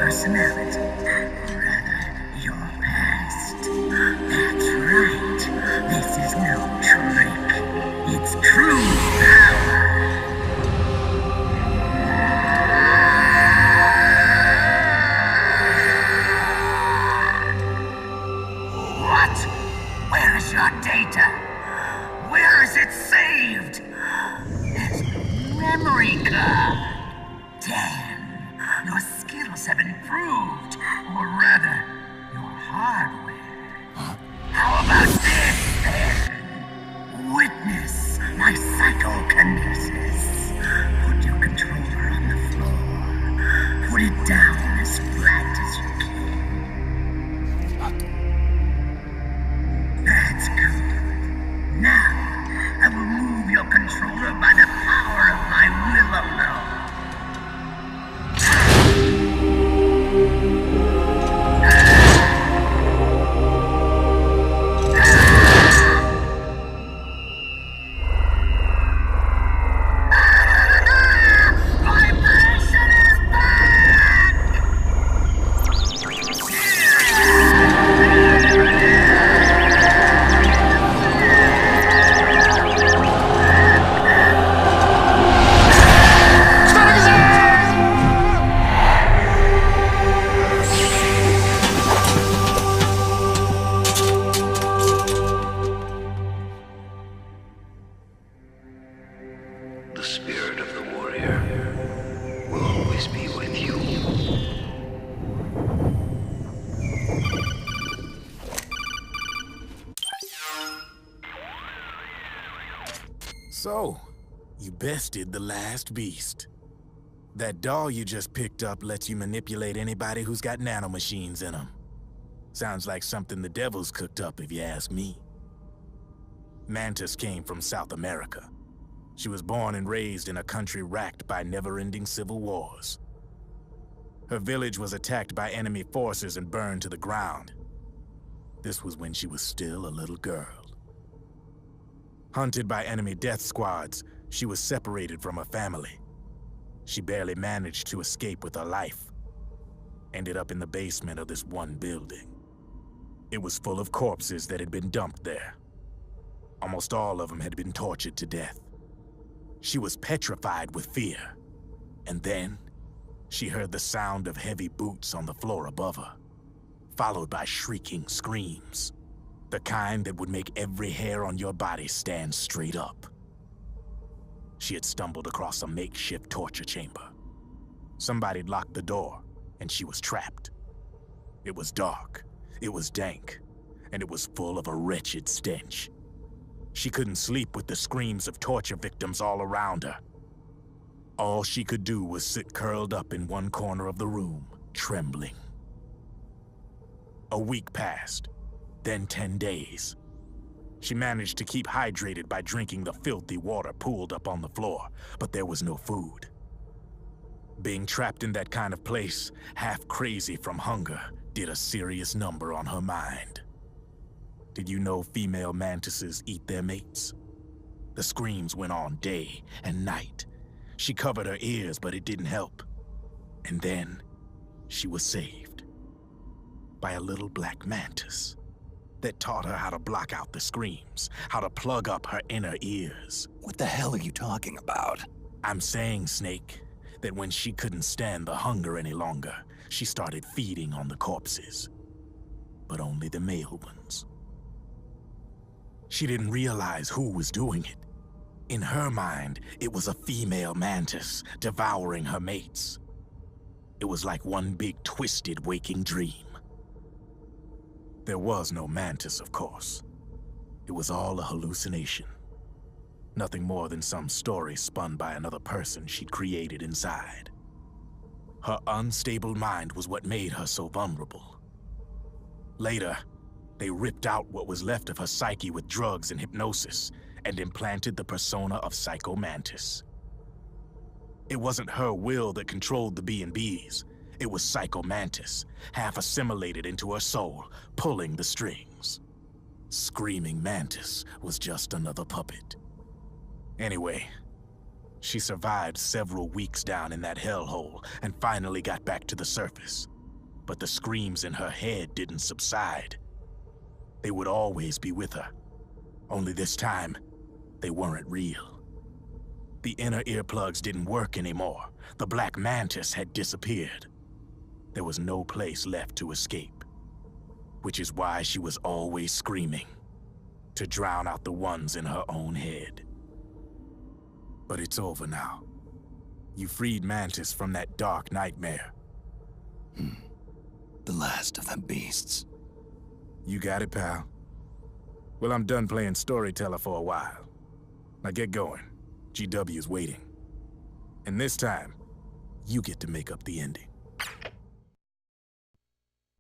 personality. Rather, your past. That's right. This is no trick. It's true power. What? Where is your data? Where is it saved? There's no memory card. Damn, your skills have improved. Or rather, your hardware. How about this, then? Witness my psychokinesis. Put your controller on the floor. Put it down as flat as you can. That's good. Now, I will move your controller by the power of my will alone. The spirit of the warrior will always be with you. So, you bested the last beast. That doll you just picked up lets you manipulate anybody who's got nanomachines in them. Sounds like something the devil's cooked up, if you ask me. Mantis came from South America. She was born and raised in a country racked by never-ending civil wars. Her village was attacked by enemy forces and burned to the ground. This was when she was still a little girl. Hunted by enemy death squads, she was separated from her family. She barely managed to escape with her life. Ended up in the basement of this one building. It was full of corpses that had been dumped there. Almost all of them had been tortured to death. She was petrified with fear. And then, she heard the sound of heavy boots on the floor above her, followed by shrieking screams. The kind that would make every hair on your body stand straight up. She had stumbled across a makeshift torture chamber. Somebody'd locked the door, and she was trapped. It was dark, it was dank, and it was full of a wretched stench. She couldn't sleep with the screams of torture victims all around her. All she could do was sit curled up in one corner of the room, trembling. A week passed, then 10 days. She managed to keep hydrated by drinking the filthy water pooled up on the floor, but there was no food. Being trapped in that kind of place, half crazy from hunger, did a serious number on her mind. Did you know female mantises eat their mates? The screams went on day and night. She covered her ears, but it didn't help. And then, she was saved by a little black mantis that taught her how to block out the screams, how to plug up her inner ears. What the hell are you talking about? I'm saying, Snake, that when she couldn't stand the hunger any longer, she started feeding on the corpses. But only the male ones. She didn't realize who was doing it. In her mind, it was a female mantis devouring her mates. It was like one big twisted waking dream. There was no mantis, of course. It was all a hallucination. Nothing more than some story spun by another person she'd created inside. Her unstable mind was what made her so vulnerable. Later, they ripped out what was left of her psyche with drugs and hypnosis and implanted the persona of Psycho Mantis. It wasn't her will that controlled the B&Bs. It was Psycho Mantis, half assimilated into her soul, pulling the strings. Screaming Mantis was just another puppet. Anyway, she survived several weeks down in that hellhole and finally got back to the surface. But the screams in her head didn't subside. They would always be with her. Only this time, they weren't real. The inner earplugs didn't work anymore. The black mantis had disappeared. There was no place left to escape. Which is why she was always screaming, to drown out the ones in her own head. But it's over now. You freed Mantis from that dark nightmare. The last of them beasts. You got it, pal. Well, I'm done playing storyteller for a while. Now get going. GW's waiting. And this time, you get to make up the ending.